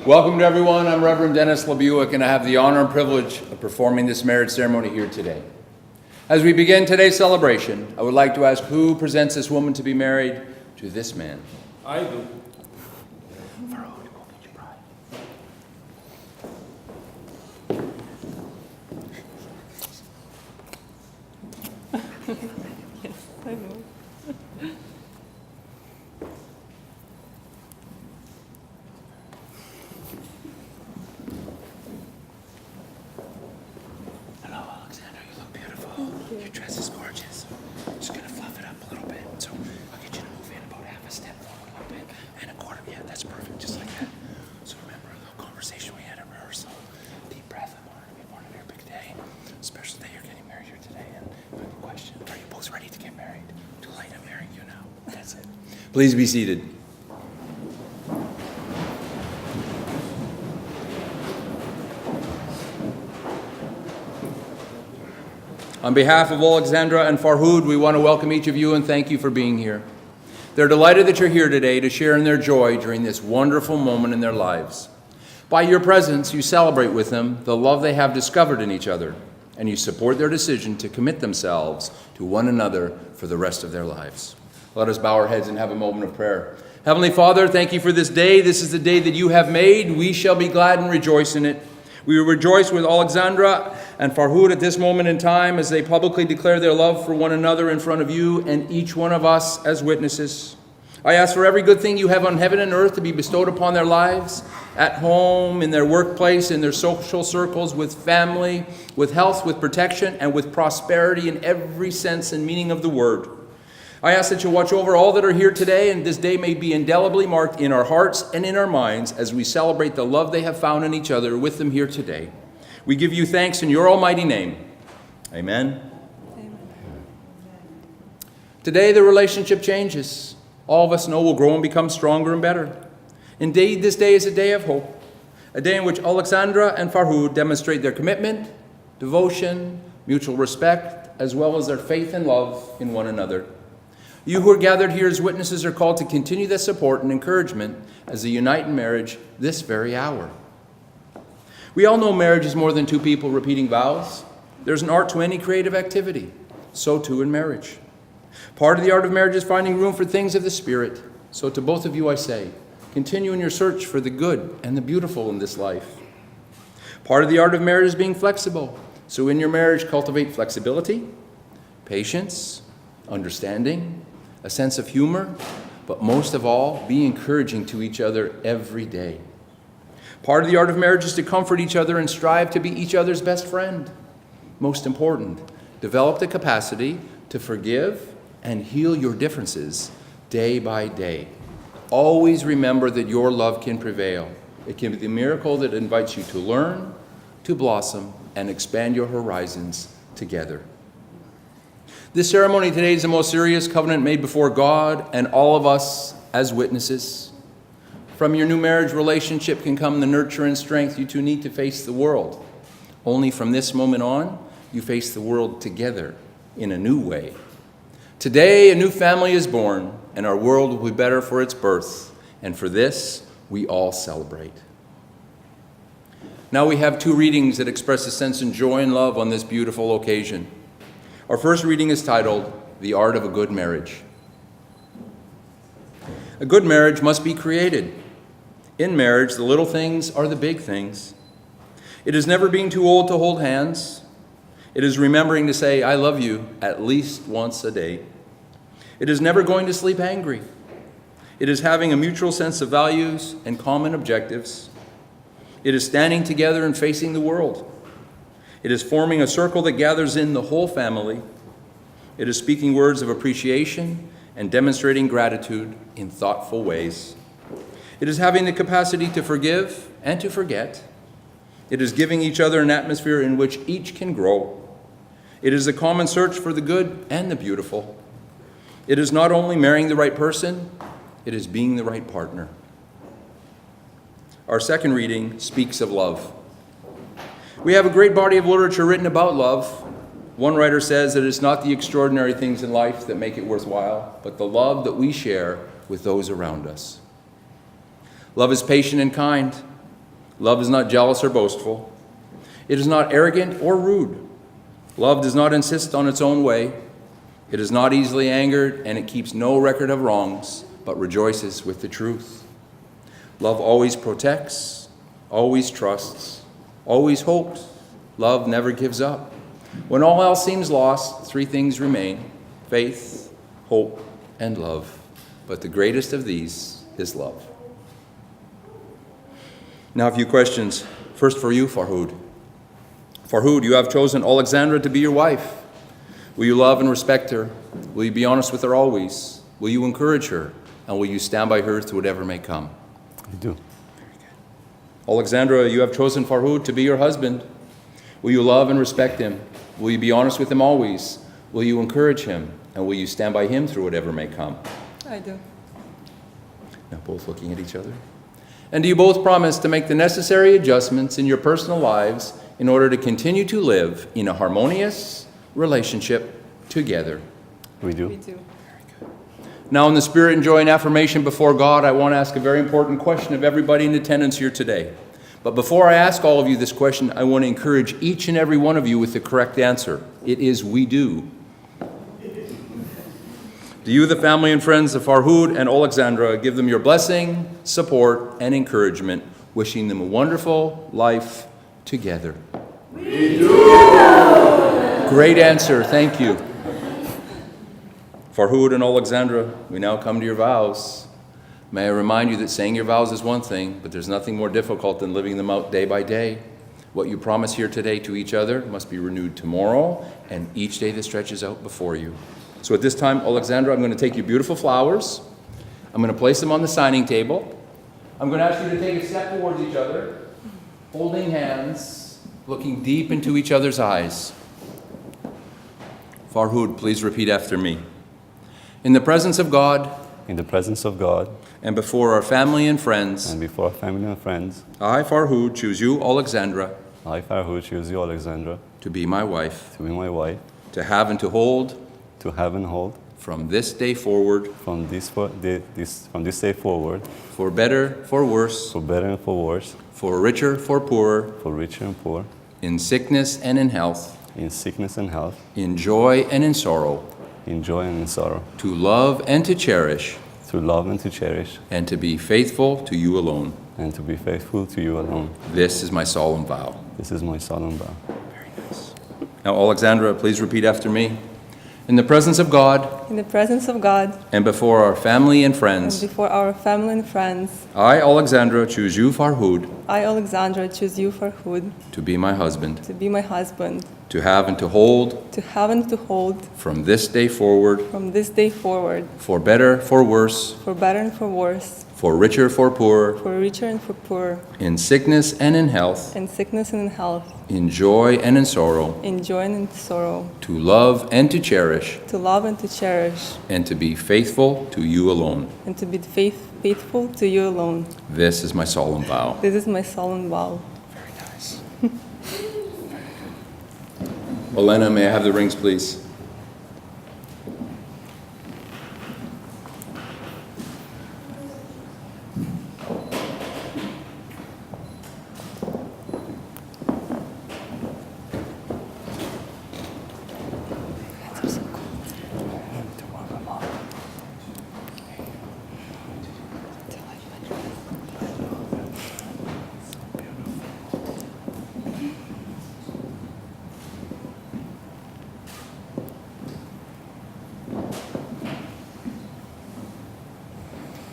Welcome to everyone. I'm Reverend Dennis LeBuick, and I have the honor and privilege of performing this marriage ceremony here today. As we begin today's celebration, I would like to ask who presents this woman to be married to this man? I do. Faroud, go get your bride. Yes, I know. Hello, Alexandra. You look beautiful. Your dress is gorgeous. Just gonna fluff it up a little bit. So I'll get you to move in about half a step forward a little bit. And a quarter. Yeah, that's perfect. Just like that. So remember a little conversation we had at rehearsal. Deep breath. I'm honored to be born on your big day. Special day you're getting married here today. And quick question. Are you both ready to get married? Too late. I'm marrying you now. That's it. Please be seated. On behalf of Alexandra and Faroud, we want to welcome each of you and thank you for being here. They're delighted that you're here today to share in their joy during this wonderful moment in their lives. By your presence, you celebrate with them the love they have discovered in each other, and you support their decision to commit themselves to one another for the rest of their lives. Let us bow our heads and have a moment of prayer. Heavenly Father, thank you for this day. This is the day that you have made. We shall be glad and rejoice in it. We will rejoice with Alexandra and Faroud at this moment in time as they publicly declare their love for one another in front of you and each one of us as witnesses. I ask for every good thing you have on heaven and earth to be bestowed upon their lives, at home, in their workplace, in their social circles, with family, with health, with protection, and with prosperity in every sense and meaning of the word. I ask that you watch over all that are here today, and this day may be indelibly marked in our hearts and in our minds as we celebrate the love they have found in each other with them here today. We give you thanks in your almighty name. Amen. Amen. Today the relationship changes. All of us know we'll grow and become stronger and better. Indeed, this day is a day of hope, a day in which Alexandra and Faroud demonstrate their commitment, devotion, mutual respect, as well as their faith and love in one another. You who are gathered here as witnesses are called to continue this support and encouragement as they unite in marriage this very hour. We all know marriage is more than two people repeating vows. There's an art to any creative activity. So too in marriage. Part of the art of marriage is finding room for things of the Spirit. So to both of you I say, continue in your search for the good and the beautiful in this life. Part of the art of marriage is being flexible. So in your marriage, cultivate flexibility, patience, understanding, a sense of humor, but most of all, be encouraging to each other every day. Part of the art of marriage is to comfort each other and strive to be each other's best friend. Most important, develop the capacity to forgive and heal your differences day by day. Always remember that your love can prevail. It can be the miracle that invites you to learn, to blossom, and expand your horizons together. This ceremony today is the most serious covenant made before God and all of us as witnesses. From your new marriage relationship can come the nurture and strength you two need to face the world. Only from this moment on, you face the world together in a new way. Today, a new family is born, and our world will be better for its birth. And for this, we all celebrate. Now we have two readings that express a sense of joy and love on this beautiful occasion. Our first reading is titled, The Art of a Good Marriage. A good marriage must be created. In marriage, the little things are the big things. It is never being too old to hold hands. It is remembering to say, I love you, at least once a day. It is never going to sleep angry. It is having a mutual sense of values and common objectives. It is standing together and facing the world. It is forming a circle that gathers in the whole family. It is speaking words of appreciation and demonstrating gratitude in thoughtful ways. It is having the capacity to forgive and to forget. It is giving each other an atmosphere in which each can grow. It is a common search for the good and the beautiful. It is not only marrying the right person, it is being the right partner. Our second reading speaks of love. We have a great body of literature written about love. One writer says that it's not the extraordinary things in life that make it worthwhile, but the love that we share with those around us. Love is patient and kind. Love is not jealous or boastful. It is not arrogant or rude. Love does not insist on its own way. It is not easily angered, and it keeps no record of wrongs, but rejoices with the truth. Love always protects, always trusts, always hopes. Love never gives up. When all else seems lost, three things remain: faith, hope, and love. But the greatest of these is love. Now a few questions. First for you, Faroud. Faroud, you have chosen Alexandra to be your wife. Will you love and respect her? Will you be honest with her always? Will you encourage her? And will you stand by her through whatever may come? I do. Very good. Alexandra, you have chosen Faroud to be your husband. Will you love and respect him? Will you be honest with him always? Will you encourage him? And will you stand by him through whatever may come? I do. Now both looking at each other. And do you both promise to make the necessary adjustments in your personal lives in order to continue to live in a harmonious relationship together? We do. We do. Now, in the spirit and joy and affirmation before God, I want to ask a very important question of everybody in attendance here today. But before I ask all of you this question, I want to encourage each and every one of you with the correct answer. It is we do. Do you, the family and friends of Faroud and Alexandra, give them your blessing, support, and encouragement, wishing them a wonderful life together? We do! Great answer, thank you. Faroud and Alexandra, we now come to your vows. May I remind you that saying your vows is one thing, but there's nothing more difficult than living them out day by day. What you promise here today to each other must be renewed tomorrow and each day that stretches out before you. So at this time, Alexandra, I'm going to take your beautiful flowers. I'm going to place them on the signing table. I'm going to ask you to take a step towards each other, holding hands, looking deep into each other's eyes. Faroud, please repeat after me. In the presence of God, In the presence of God, and before our family and friends, and before our family and friends, I, Faroud, choose you, Alexandra, I, Faroud, choose you, Alexandra, to be my wife, to be my wife, to have and to hold, to have and hold, from this day forward, from this day forward, for better, for worse, for better and for worse, for richer, for poorer, for richer and poor, in sickness and in health, in sickness and health, in joy and in sorrow, in joy and in sorrow, to love and to cherish, to love and to cherish, and to be faithful to you alone. and to be faithful to you alone. This is my solemn vow. This is my solemn vow. Very nice. Now, Alexandra, please repeat after me. In the presence of God, In the presence of God, and before our family and and friends, before our family and friends, I, Alexandra, choose you, Faroud, I, Alexandra, choose you, Faroud, to be my husband, to be my husband, to have and to hold, to have and to hold, from this day forward, from this day forward, for better, for worse, for better and for worse, for richer, for poorer, for richer and for poor, in sickness and in health, in sickness and in health, in joy and in sorrow, in joy and in sorrow, to love and to cherish, to love and to cherish, and to be faithful to you alone. and to be faithful to you alone. This is my solemn vow. This is my solemn vow. Very nice. Elena, may I have the rings, please?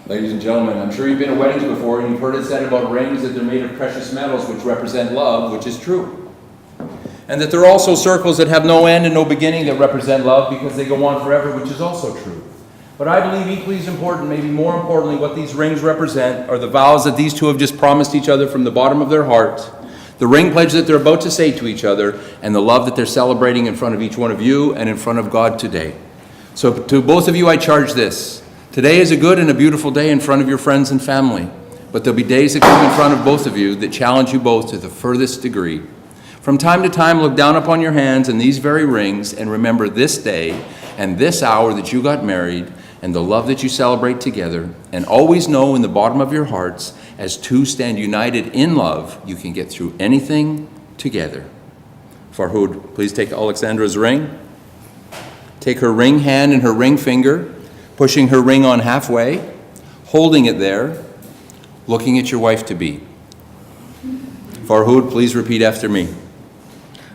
Ladies and gentlemen, I'm sure you've been to weddings before and you've heard it said about rings that they're made of precious metals which represent love, which is true. And that there are also circles that have no end and no beginning that represent love because they go on forever, which is also true. But I believe equally as important, maybe more importantly, what these rings represent are the vows that these two have just promised each other from the bottom of their heart, the ring pledge that they're about to say to each other, and the love that they're celebrating in front of each one of you and in front of God today. So to both of you, I charge this. Today is a good and a beautiful day in front of your friends and family, but there'll be days that come in front of both of you that challenge you both to the furthest degree. From time to time, look down upon your hands and these very rings and remember this day and this hour that you got married and the love that you celebrate together, and always know in the bottom of your hearts As two stand united in love, you can get through anything together. Faroud, please take Alexandra's ring. Take her ring hand and her ring finger, pushing her ring on halfway, holding it there, looking at your wife-to-be. Faroud, please repeat after me.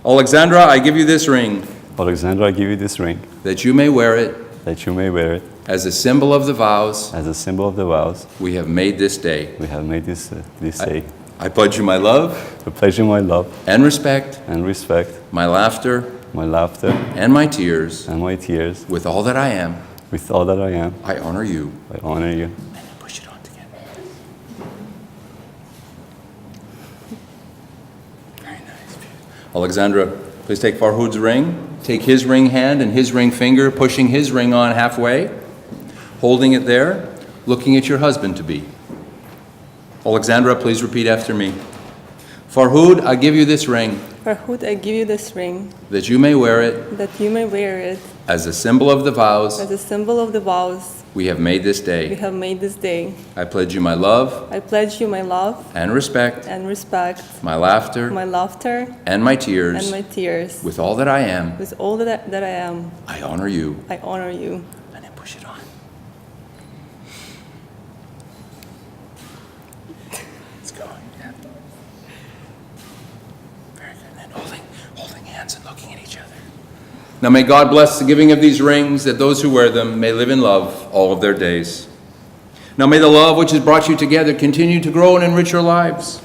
Alexandra, I give you this ring, Alexandra, I give you this ring, that you may wear it that you may wear it as a symbol of the vows as a symbol of the vows we have made this day. we have made this day. I pledge you my love I pledge you my love and respect, and respect, my laughter my laughter and my tears. and my tears. With all that I am, With all that I am, I honor you. I honor you. And then push it on together. Very nice. Alexandra, please take Faroud's ring. Take his ring hand and his ring finger, pushing his ring on halfway, holding it there, looking at your husband-to-be. Alexandra, please repeat after me. Faroud, I give you this ring, Faroud, I give you this ring, that you may wear it that you may wear it as a symbol of the vows as a symbol of the vows we have made this we day. have made this day. I pledge you my love I pledge you my love and respect, and respect, my laughter my laughter and my and tears. my tears. With all that I am, With all that I am, I honor you. I honor you. And then push it on. It's going, yeah. Very good. And then holding hands and looking at each other. Now may God bless the giving of these rings, that those who wear them may live in love all of their days. Now may the love which has brought you together continue to grow and enrich your lives.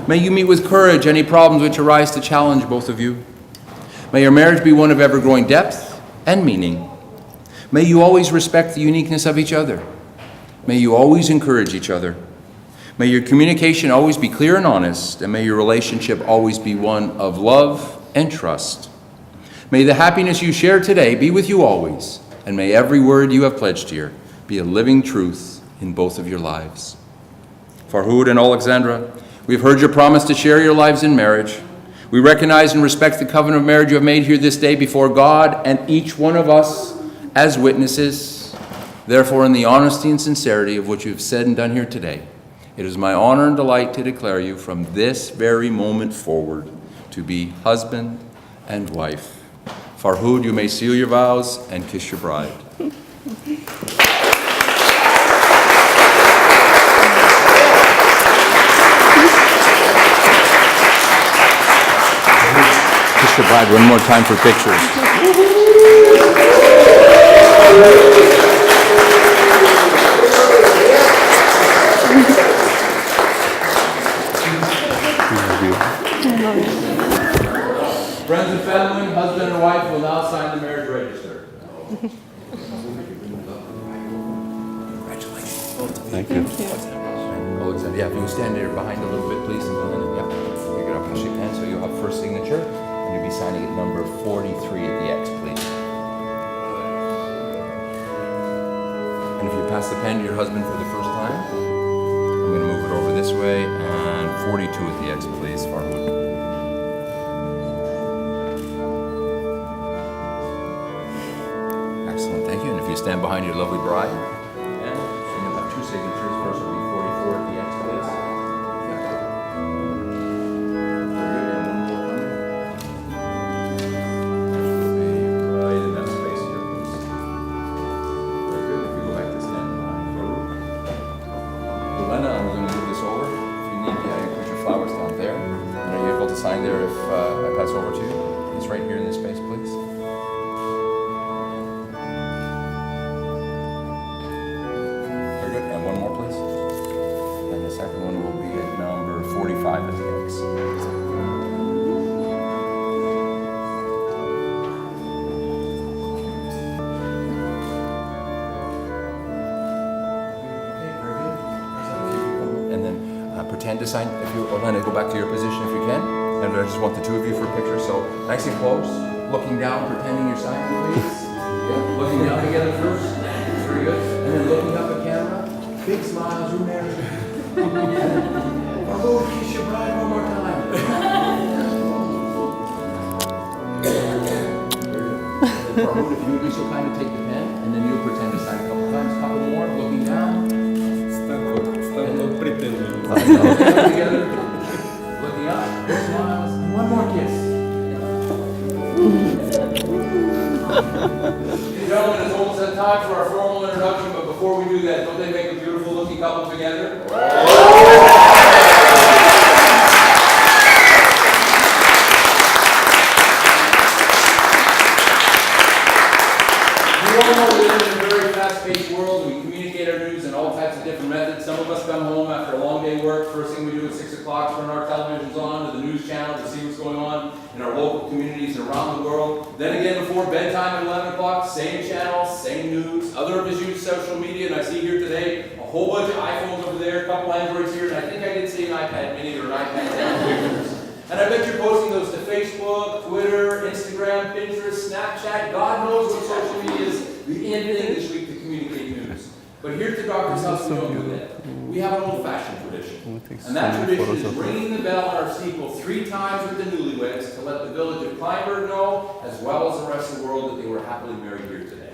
May you meet with courage any problems which arise to challenge both of you. May your marriage be one of ever-growing depth and meaning. May you always respect the uniqueness of each other. May you always encourage each other. May your communication always be clear and honest, and may your relationship always be one of love and trust. May the happiness you share today be with you always, and may every word you have pledged here be a living truth in both of your lives. Faroud and Alexandra, we've heard your promise to share your lives in marriage. We recognize and respect the covenant of marriage you have made here this day before God and each one of us as witnesses. Therefore, in the honesty and sincerity of what you have said and done here today, it is my honor and delight to declare you from this very moment forward to be husband and wife. Faroud, you may seal your vows and kiss your bride. Kiss your bride one more time for pictures. Friends and family, husband and wife will now sign the marriage register. Congratulations. Thank you. Alexander, yeah, if you stand there behind a little bit, please. Yeah, pick it up and shake hands so you'll have first signature. And you'll be signing at number 43 at the X, please. And if you pass the pen to your husband for the first time, I'm going to move it over this way. And 42 at the X, please, Faroud. Excellent, thank you. And if you stand behind your lovely bride, and so you'll have two signatures. First will be 44 at the X, please. Yeah. Very good. And one more coming. Right in that space here, please. Very good. If you go back to stand behind Faroud. Elena, I'm going to move this over. If you need, yeah, you put your flowers down there. And are you able to sign there if I pass over to you? It's right here in this space, please. Very good. And one more, please. And the second one will be at number 45 at the X. Okay, very good. And then pretend to sign. If you, Orlando, go back to your position if you can. And I just want the two of you for a picture. So nice and close, looking down, pretending you're signing, please. Yeah, looking down together first. Very good. And then looking up at camera. Big smiles, you're married. Oh, kiss your bride one more time. Faroud, if you would be so kind to take the pen, and then you'll pretend to sign a couple times, a couple more, looking down. And look pretendo. Together, looking up, smiles, and one more kiss. Ladies and gentlemen, it's almost that time for our formal introduction, but before we do that, don't they make a beautiful looking couple together? We all know we live in a very fast-paced world. We communicate our news in all types of different methods. Some of us come home after a long day of work. First thing we do at 6 o'clock, turn our televisions on to the news channel to see what's going on in our local communities and around the world. Then again, before bedtime at 11 o'clock, same channel, same news. Other of us use social media, and I see here today a whole bunch of iPhones over there, a couple Androids here, and I think I did see an iPad mini or an iPad 10 pictures. And I bet you're posting those to Facebook, Twitter, Instagram, Pinterest, Snapchat. God knows what social media is the end thing this week to communicate news. But here at the doctor's house, we don't do that. We have an old-fashioned tradition. And that tradition is ringing the bell on our steeple 3 times with the newlyweds to let the village of Kleinburg know, as well as the rest of the world, that they were happily married here today.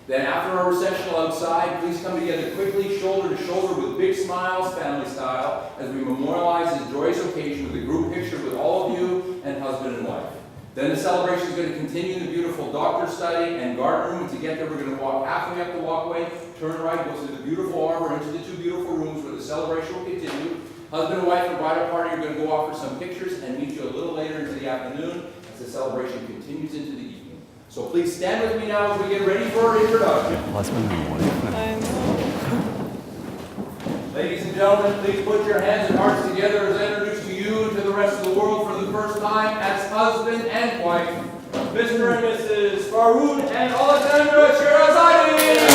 Then after our recessional outside, please come together quickly, shoulder to shoulder with big smiles, family style, as we memorialize this joyous occasion with a group picture with all of you and husband and wife. Then the celebration is going to continue in the beautiful doctor's study and garden room, and to get there we're going to walk halfway up the walkway, turn right, go through the beautiful arbor into the 2 beautiful rooms where the celebration will continue. Husband and wife and bridal party are going to go off for some pictures and meet you a little later into the afternoon as the celebration continues into the evening. So please stand with me now as we get ready for our introduction. Husband and wife. Ladies and gentlemen, please put your hands and hearts together as I introduce to you and to the rest of the world for the first time as husband and wife, Mr. and Mrs. Faroud and Alexandra Sherazade.